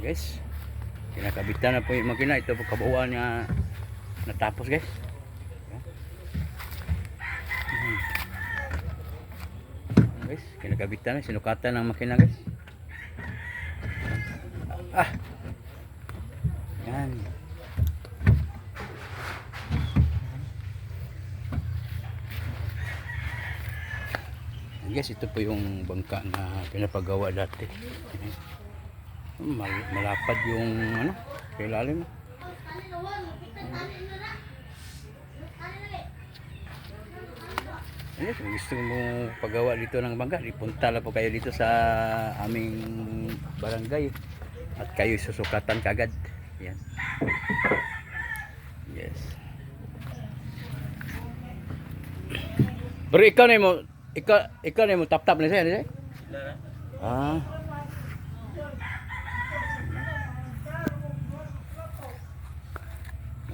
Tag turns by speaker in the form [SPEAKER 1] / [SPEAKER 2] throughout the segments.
[SPEAKER 1] guys, kinakabitan na po yung makina. Ito po kabuuan nga natapos guys. Guys, kinakabitan na, sinukatan ng makina guys. Yan. Guys, ito po yung bangka na pinapagawa dati. Malapad yung ano, ilalim. Yes, kung gusto mo pagawa dito ng bangka, ipunta lang po kayo dito sa aming barangay at kayo susukatan kagad. Yan. Yes. Pero ikaw na mo tap-tap na siya, ah.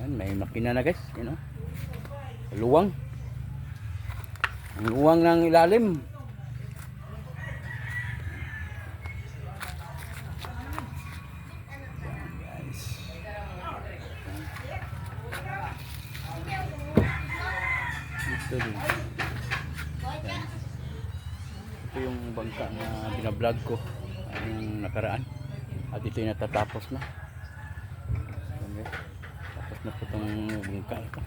[SPEAKER 1] Yan, may makina na guys, you know. Luwang. Ang luwang ng ilalim. Ito din. Ito yung bangka na binablog ko ang nakaraan. At ito yung natatapos na. Tapos na po itong bangka ito.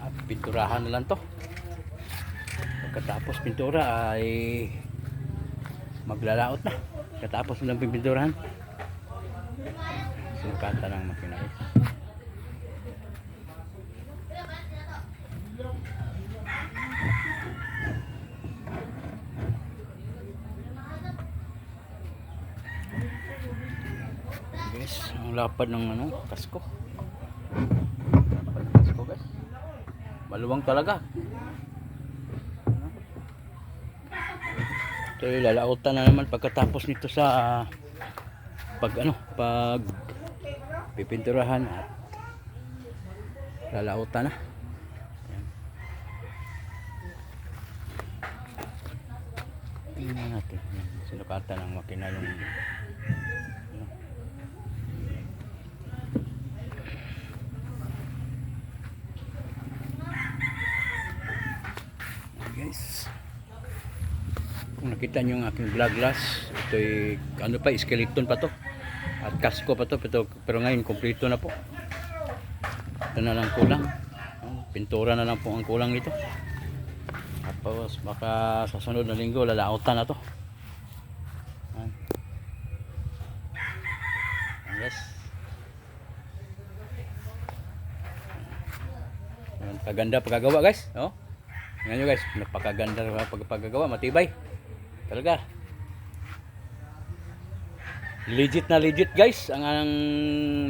[SPEAKER 1] At pinturahan na lang to. Pagkatapos pintura ay maglalaot na. Pagkatapos na lang pinturahan. Sukatan ng makina. Guys, ang lapad ng ano, kasko. Lapad ng kasko guys. Maluwang talaga. Ito lalautan na naman pagkatapos nito sa pag pipinturahan at lalautan na. Tingnan natin. Sinukatan ng makina yung guys. Kung nakita nyo yung aking vlog last, ito'y ano pa, skeleton pa to at kasko pa to, pero ngayon kompleto na po. Ito na lang kulang, pintura na lang po ang kulang nito. Tapos baka sa sunod na linggo lalautan na to. Yes. Paganda pagkagawa guys, no? Ngayon guys, napakaganda pagkagawa, matibay talaga. Legit na legit guys ang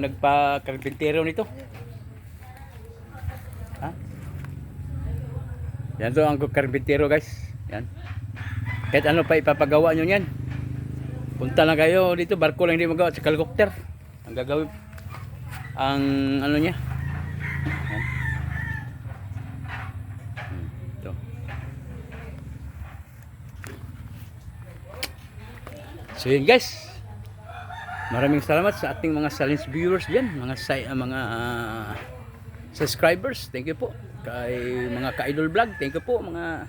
[SPEAKER 1] nagpa-karpintero nito. Ha? Yan to ang karpintero guys. Yan. Kahit ano pa ipapagawa nyo yan, punta lang kayo dito, barko lang hindi magawa, sa helicopter ang gagawin ang ano niya. Yan. Ito. So yun guys, maraming salamat sa ating mga silent viewers diyan, mga subscribers. Thank you po kay mga ka-idol vlog. Thank you po mga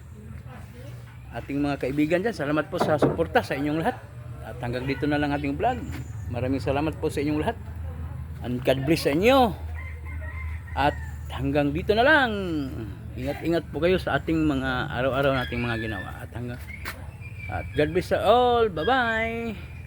[SPEAKER 1] ating mga kaibigan diyan. Salamat po sa suporta sa inyong lahat. At hanggang dito na lang ating vlog. Maraming salamat po sa inyong lahat. And God bless sa inyo. At hanggang dito na lang. Ingat-ingat po kayo sa ating mga araw-araw nating mga ginawa. At God bless sa all. Bye-bye.